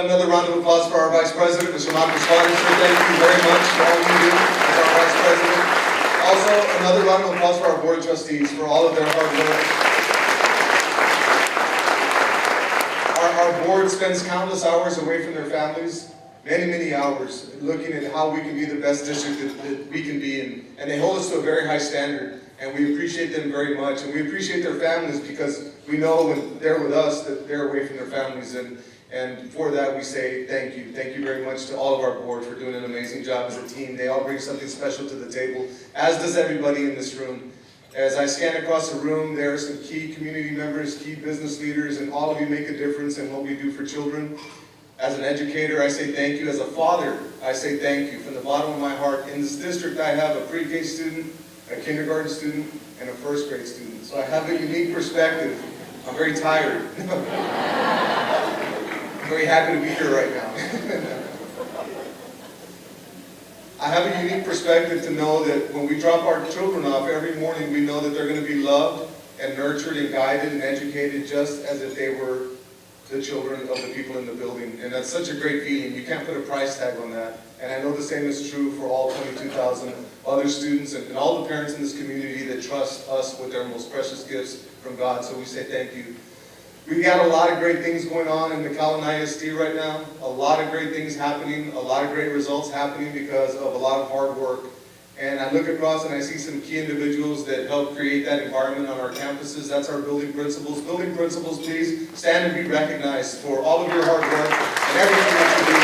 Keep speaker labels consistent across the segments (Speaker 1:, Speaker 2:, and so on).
Speaker 1: got another round of applause for our Vice President, Mr. Marcos Suarez. Thank you very much for all you do as our Vice President. Also, another round of applause for our Board of Trustees for all of their hard work. Our board spends countless hours away from their families, many hours, looking at how we can be the best district that we can be in. And they hold us to a very high standard, and we appreciate them very much. And we appreciate their families because we know when they're with us that they're away from their families. And for that, we say thank you. Thank you very much to all of our board for doing an amazing job as a team. They all bring something special to the table, as does everybody in this room. As I scan across the room, there are some key community members, key business leaders, and all of you make a difference in what we do for children. As an educator, I say thank you. As a father, I say thank you from the bottom of my heart. In this district, I have a pre-K student, a kindergarten student, and a first grade student. So I have a unique perspective. I'm very tired. I'm very happy to be here right now. I have a unique perspective to know that when we drop our children off every morning, we know that they're going to be loved and nurtured and guided and educated just as if they were the children of the people in the building. And that's such a great feeling. You can't put a price tag on that. And I know the same is true for all 22,000 other students and all the parents in this community that trust us with their most precious gifts from God. So we say thank you. We've got a lot of great things going on in McAllen ISD right now. A lot of great things happening, a lot of great results happening because of a lot of hard work. And I look across and I see some key individuals that help create that environment on our campuses. That's our building principals. Building principals, please stand and be recognized for all of your hard work and everything that you do.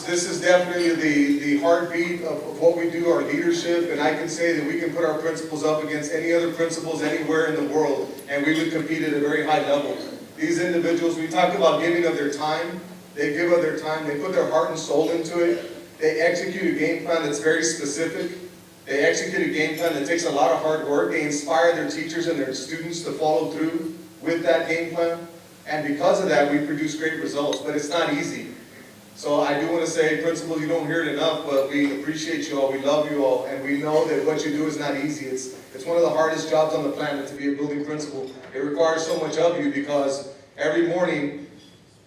Speaker 1: This is definitely the heartbeat of what we do, our leadership, and I can say that we can put our principals up against any other principals anywhere in the world, and we would compete at a very high level. These individuals, we talk about giving of their time, they give of their time, they put their heart and soul into it, they execute a game plan that's very specific, they execute a game plan that takes a lot of hard work, they inspire their teachers and their students to follow through with that game plan, and because of that, we produce great results, but it's not easy. So I do want to say, principals, you don't hear it enough, but we appreciate you all, we love you all, and we know that what you do is not easy. It's one of the hardest jobs on the planet to be a building principal. It requires so much of you because every morning,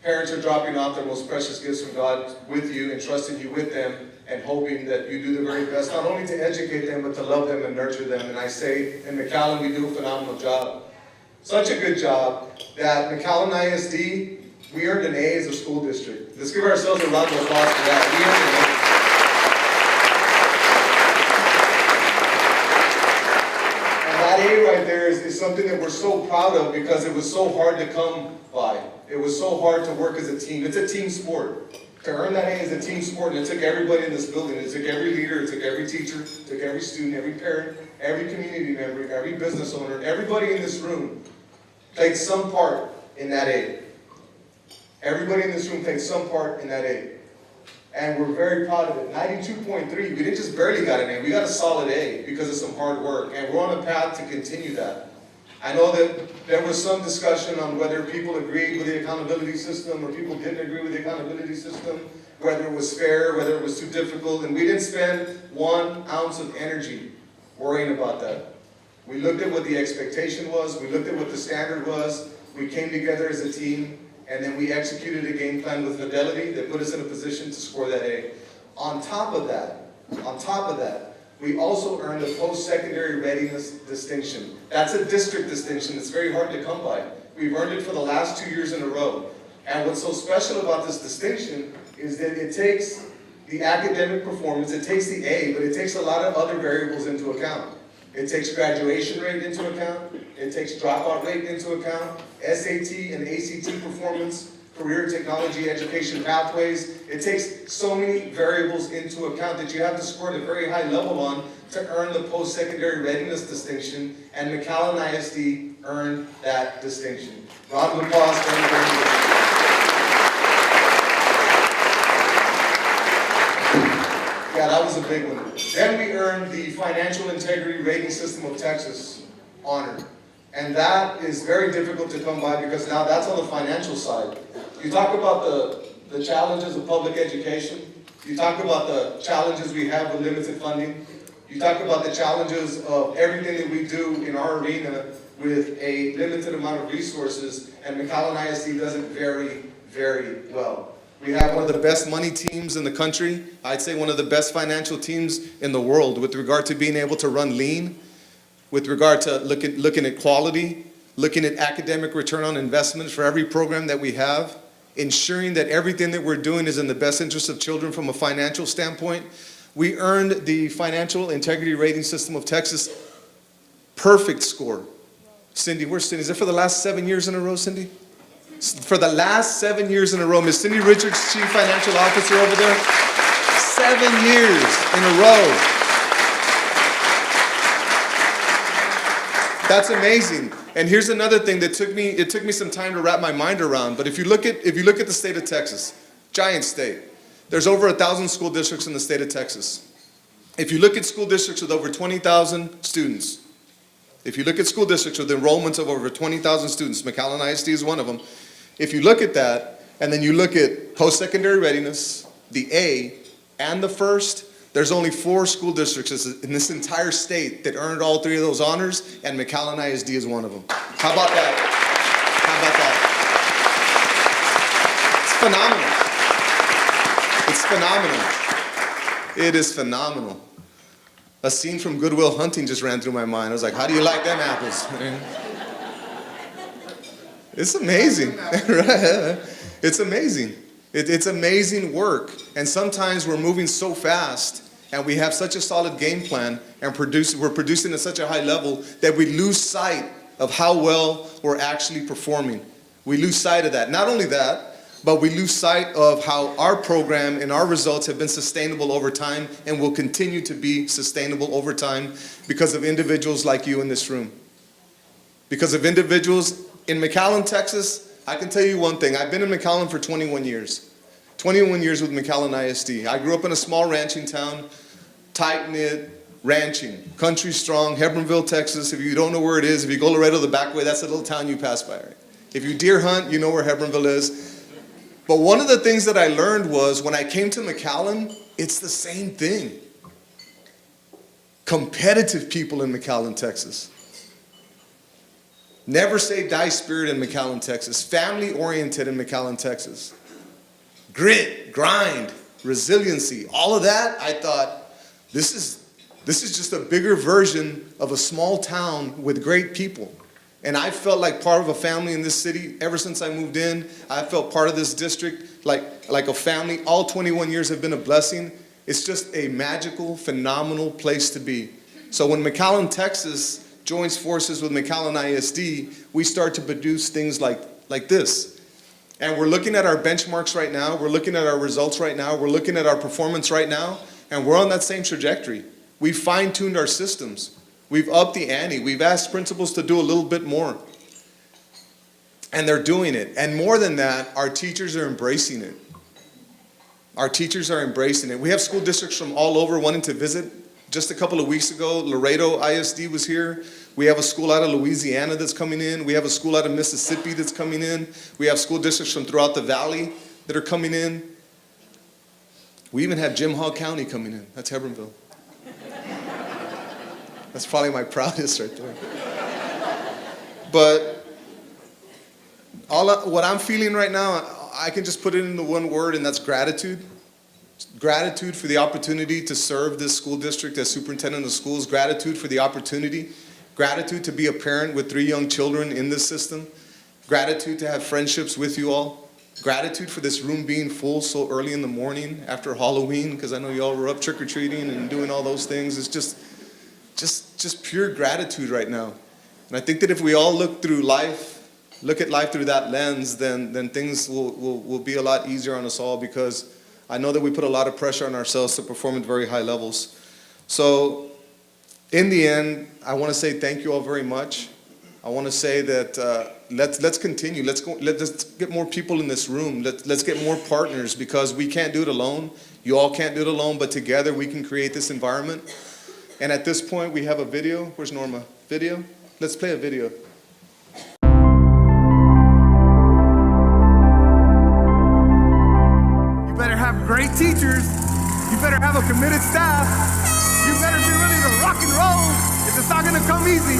Speaker 1: parents are dropping off their most precious gifts from God with you and trusting you with them and hoping that you do the very best, not only to educate them, but to love them and nurture them. And I say, in McAllen, we do a phenomenal job. Such a good job that McAllen ISD, we earned an A as a school district. Let's give ourselves a round of applause for that. We earned an A. And that A right there is something that we're so proud of because it was so hard to come by. It was so hard to work as a team. It's a team sport. To earn that A is a team sport, and it took everybody in this building. It took every leader, it took every teacher, it took every student, every parent, every community member, every business owner, everybody in this room played some part in that A. Everybody in this room played some part in that A. And we're very proud of it. 92.3, we didn't just barely got an A, we got a solid A because of some hard work. And we're on a path to continue that. I know that there was some discussion on whether people agreed with the accountability system or people didn't agree with the accountability system, whether it was fair, whether it was too difficult, and we didn't spend 1 ounce of energy worrying about that. We looked at what the expectation was, we looked at what the standard was, we came together as a team, and then we executed a game plan with fidelity that put us in a position to score that A. On top of that, we also earned a post-secondary readiness distinction. That's a district distinction that's very hard to come by. We've earned it for the last 2 years in a row. And what's so special about this distinction is that it takes the academic performance, it takes the A, but it takes a lot of other variables into account. It takes graduation rate into account, it takes dropout rate into account, SAT and ACT performance, career technology education pathways. It takes so many variables into account that you have to score at a very high level on to earn the post-secondary readiness distinction, and McAllen ISD earned that distinction. Round of applause for everybody. Yeah, that was a big one. Then we earned the Financial Integrity Rating System of Texas honor. And that is very difficult to come by because now that's on the financial side. You talk about the challenges of public education. You talk about the challenges we have with limited funding. You talk about the challenges of everything that we do in our arena with a limited amount of resources, and McAllen ISD does it very, very well. We have one of the best money teams in the country. I'd say one of the best financial teams in the world with regard to being able to run lean, with regard to looking at quality, looking at academic return on investment for every program that we have, ensuring that everything that we're doing is in the best interest of children from a financial standpoint. We earned the Financial Integrity Rating System of Texas perfect score. Cindy, where's Cindy? Is it for the last 7 years in a row, Cindy? For the last 7 years in a row. Miss Cindy Richards, Chief Financial Officer over there. 7 years in a row. That's amazing. And here's another thing that took me some time to wrap my mind around. But if you look at the state of Texas, giant state. There's over 1,000 school districts in the state of Texas. If you look at school districts with over 20,000 students, if you look at school districts with enrollments of over 20,000 students, McAllen ISD is one of them. If you look at that, and then you look at post-secondary readiness, the A, and the FIRST, there's only 4 school districts in this entire state that earned all 3 of those honors, and McAllen ISD is one of them. How about that? How about that? It's phenomenal. It's phenomenal. It is phenomenal. A scene from Good Will Hunting just ran through my mind. I was like, how do you like them apples? It's amazing. Right? It's amazing. It's amazing work. And sometimes we're moving so fast and we have such a solid game plan and we're producing at such a high level that we lose sight of how well we're actually performing. We lose sight of that. Not only that, but we lose sight of how our program and our results have been sustainable over time and will continue to be sustainable over time because of individuals like you in this room. Because of individuals in McAllen, Texas. I can tell you one thing. I've been in McAllen for 21 years. 21 years with McAllen ISD. I grew up in a small ranching town, tight-knit ranching, country strong, Hebronville, Texas. If you don't know where it is, if you go Laredo the back way, that's the little town you pass by. Right? If you deer hunt, you know where Hebronville is. But one of the things that I learned was when I came to McAllen, it's the same thing. Competitive people in McAllen, Texas. Never say die spirit in McAllen, Texas. Family oriented in McAllen, Texas. Grit, grind, resiliency, all of that, I thought, this is just a bigger version of a small town with great people. And I felt like part of a family in this city. Ever since I moved in, I felt part of this district like a family. All 21 years have been a blessing. It's just a magical, phenomenal place to be. So when McAllen, Texas joins forces with McAllen ISD, we start to produce things like this. And we're looking at our benchmarks right now, we're looking at our results right now, we're looking at our performance right now, and we're on that same trajectory. We've fine-tuned our systems. We've upped the ante. We've asked principals to do a little bit more. And they're doing it. And more than that, our teachers are embracing it. Our teachers are embracing it. We have school districts from all over wanting to visit. Just a couple of weeks ago, Laredo ISD was here. We have a school out of Louisiana that's coming in. We have a school out of Mississippi that's coming in. We have school districts from throughout the valley that are coming in. We even have Jim Hall County coming in. That's Hebronville. That's probably my proudest right there. But what I'm feeling right now, I can just put it into one word, and that's gratitude. Gratitude for the opportunity to serve this school district as superintendent of schools. Gratitude for the opportunity. Gratitude to be a parent with 3 young children in this system. Gratitude to have friendships with you all. Gratitude for this room being full so early in the morning after Halloween, because I know you all were up trick-or-treating and doing all those things. It's just pure gratitude right now. And I think that if we all look at life through that lens, then things will be a lot easier on us all, because I know that we put a lot of pressure on ourselves to perform at very high levels. So in the end, I want to say thank you all very much. I want to say that let's continue. Let's get more people in this room. Let's get more partners, because we can't do it alone. You all can't do it alone, but together we can create this environment. And at this point, we have a video. Where's Norma? Video? Let's play a video.
Speaker 2: You better have great teachers You better have a committed staff. You better be ready to rock and roll. It's not gonna come easy.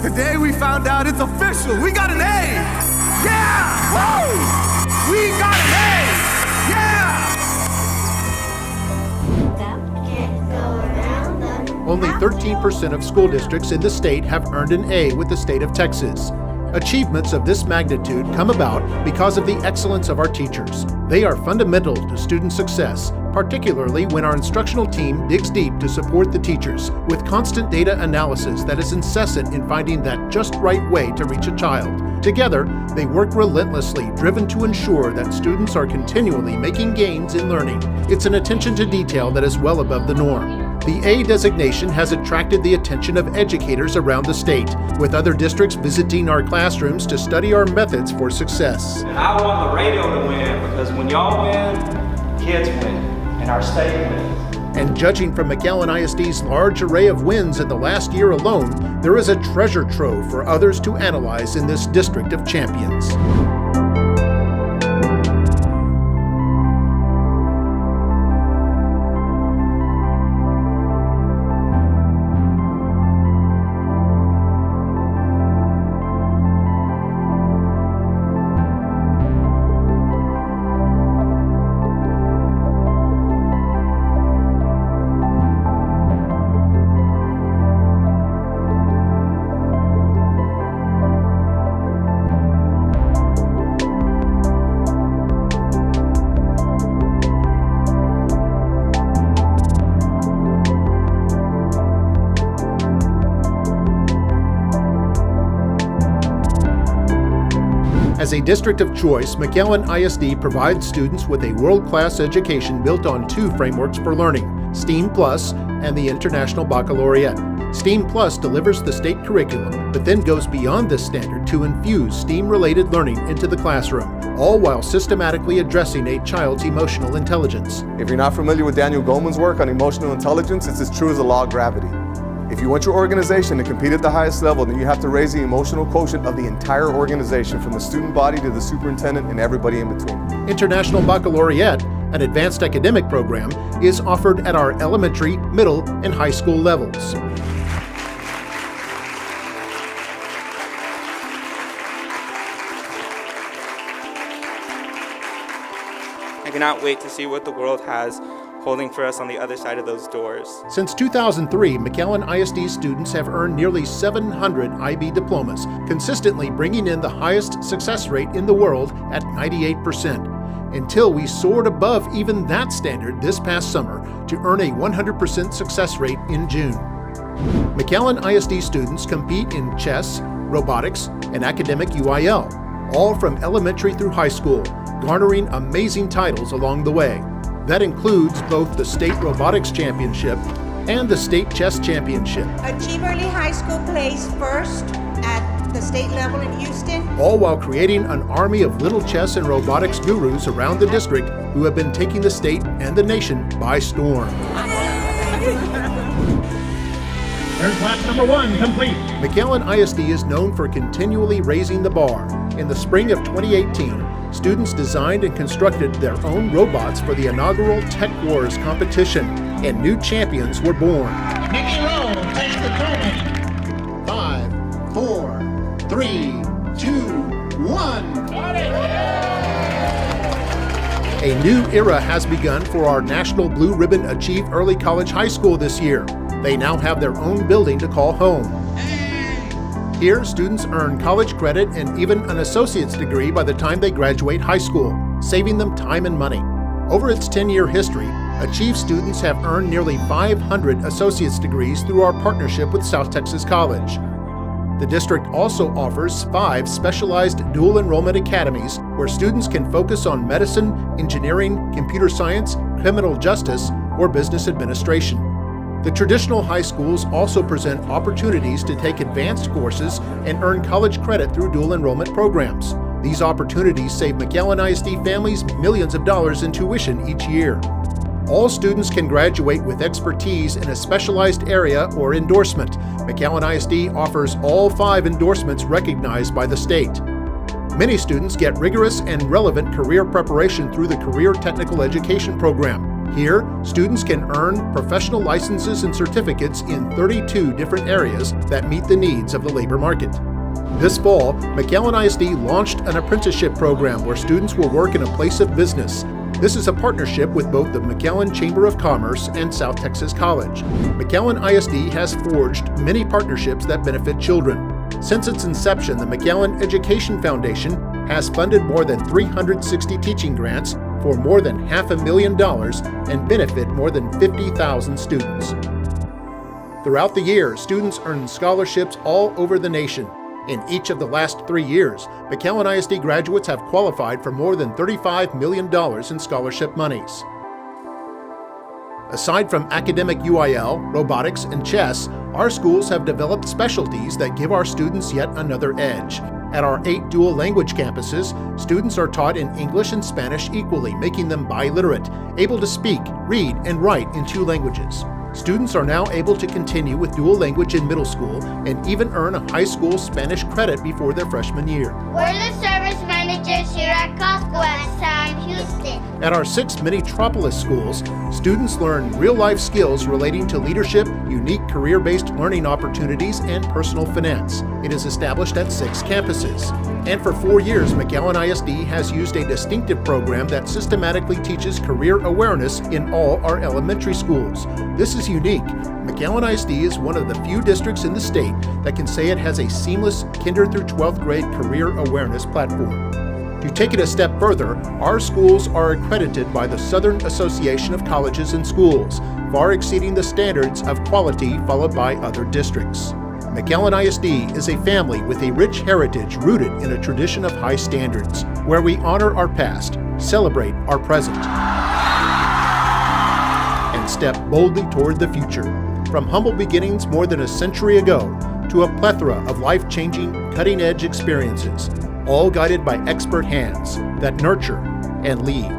Speaker 2: Today we found out it's official. We got an A. Yeah! Woo! We got an A. Yeah!
Speaker 3: Only 13% of school districts in the state have earned an A with the state of Texas. Achievements of this magnitude come about because of the excellence of our teachers. They are fundamental to student success, particularly when our instructional team digs deep to support the teachers with constant data analysis that is incessant in finding that just right way to reach a child. Together, they work relentlessly, driven to ensure that students are continually making gains in learning. It's an attention to detail that is well above the norm. The A designation has attracted the attention of educators around the state, with other districts visiting our classrooms to study our methods for success.
Speaker 4: I want the radio to win because when y'all win, kids win, and our state wins.
Speaker 3: And judging from McAllen ISD's large array of wins in the last year alone, there is a treasure trove for others to analyze in this district of champions. As a district of choice, McAllen ISD provides students with a world-class education built on two frameworks for learning, STEAM Plus and the International Baccalaureate. STEAM Plus delivers the state curriculum, but then goes beyond this standard to infuse STEAM-related learning into the classroom, all while systematically addressing a child's emotional intelligence.
Speaker 1: If you're not familiar with Daniel Goleman's work on emotional intelligence, it's as true as the law of gravity. If you want your organization to compete at the highest level, then you have to raise the emotional quotient of the entire organization, from the student body to the superintendent and everybody in between.
Speaker 3: International Baccalaureate, an advanced academic program, is offered at our elementary, middle, and high school levels.
Speaker 5: I cannot wait to see what the world has holding for us on the other side of those doors.
Speaker 3: Since 2003, McAllen ISD students have earned nearly 700 IB diplomas, consistently bringing in the highest success rate in the world at 98%, until we soared above even that standard this past summer to earn a 100% success rate in June. McAllen ISD students compete in chess, robotics, and academic UIL, all from elementary through high school, garnering amazing titles along the way. That includes both the State Robotics Championship and the State Chess Championship.
Speaker 6: Achieve Early High School placed first at the state level in Houston.
Speaker 3: All while creating an army of little chess and robotics gurus around the district who have been taking the state and the nation by storm.
Speaker 7: There's class number 1 complete.
Speaker 3: McAllen ISD is known for continually raising the bar. In the spring of 2018, students designed and constructed their own robots for the inaugural Tech Wars competition, and new champions were born.
Speaker 7: Mickey Roll takes the tournament.
Speaker 3: 5, 4, 3, 2, 1. A new era has begun for our National Blue Ribbon Achieve Early College High School this year. They now have their own building to call home. Here, students earn college credit and even an associate's degree by the time they graduate high school, saving them time and money. Over its 10-year history, Achieve students have earned nearly 500 associate's degrees through our partnership with South Texas College. The district also offers 5 specialized dual enrollment academies where students can focus on medicine, engineering, computer science, criminal justice, or business administration. The traditional high schools also present opportunities to take advanced courses and earn college credit through dual enrollment programs. These opportunities save McAllen ISD families millions of dollars in tuition each year. All students can graduate with expertise in a specialized area or endorsement. McAllen ISD offers all 5 endorsements recognized by the state. Many students get rigorous and relevant career preparation through the Career Technical Education program. Here, students can earn professional licenses and certificates in 32 different areas that meet the needs of the labor market. This fall, McAllen ISD launched an apprenticeship program where students will work in a place of business. This is a partnership with both the McAllen Chamber of Commerce and South Texas College. McAllen ISD has forged many partnerships that benefit children. Since its inception, the McAllen Education Foundation has funded more than 360 teaching grants for more than $500,000 and benefit more than 50,000 students. Throughout the year, students earn scholarships all over the nation. In each of the last 3 years, McAllen ISD graduates have qualified for more than $35 million in scholarship monies. Aside from academic UIL, robotics, and chess, our schools have developed specialties that give our students yet another edge. At our 8 dual language campuses, students are taught in English and Spanish equally, making them biliterate, able to speak, read, and write in 2 languages. Students are now able to continue with dual language in middle school and even earn a high school Spanish credit before their freshman year.
Speaker 8: We're the service managers here at Costco Sound, Houston.
Speaker 3: At our 6 Minitropolis schools, students learn real-life skills relating to leadership, unique career-based learning opportunities, and personal finance. It is established at 6 campuses. And for 4 years, McAllen ISD has used a distinctive program that systematically teaches career awareness in all our elementary schools. This is unique. McAllen ISD is one of the few districts in the state that can say it has a seamless kinder through 12th grade career awareness platform. To take it a step further, our schools are accredited by the Southern Association of Colleges and Schools, far exceeding the standards of quality followed by other districts. McAllen ISD is a family with a rich heritage rooted in a tradition of high standards, where we honor our past, celebrate our present, and step boldly toward the future. From humble beginnings more than a century ago to a plethora of life-changing, cutting-edge experiences, all guided by expert hands that nurture and lead.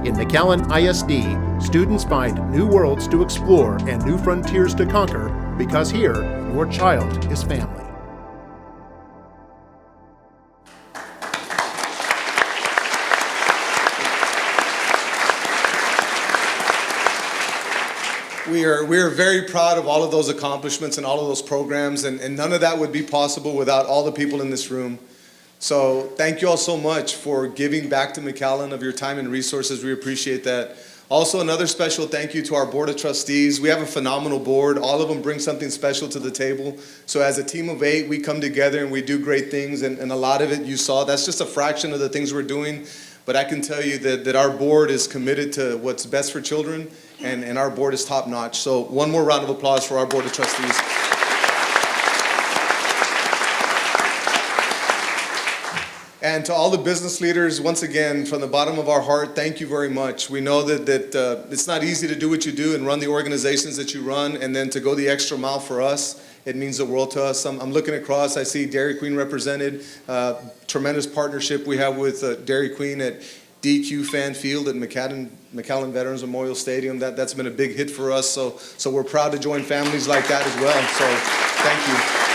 Speaker 3: In McAllen ISD, students find new worlds to explore and new frontiers to conquer, because here, your child is family.
Speaker 1: We are very proud of all of those accomplishments and all of those programs, and none of that would be possible without all the people in this room. So thank you all so much for giving back to McAllen of your time and resources. We appreciate that. Also, another special thank you to our Board of Trustees. We have a phenomenal board. All of them bring something special to the table. So as a team of 8, we come together and we do great things, and a lot of it you saw. That's just a fraction of the things we're doing. But I can tell you that our board is committed to what's best for children, and our board is top notch. So one more round of applause for our Board of Trustees. And to all the business leaders, once again, from the bottom of our heart, thank you very much. We know that it's not easy to do what you do and run the organizations that you run, and then to go the extra mile for us, it means the world to us. I'm looking across, I see Dairy Queen represented, tremendous partnership we have with Dairy Queen at DQ Fan Field at McAllen Veterans Memorial Stadium. That's been a big hit for us, so we're proud to join families like that as well, so thank you.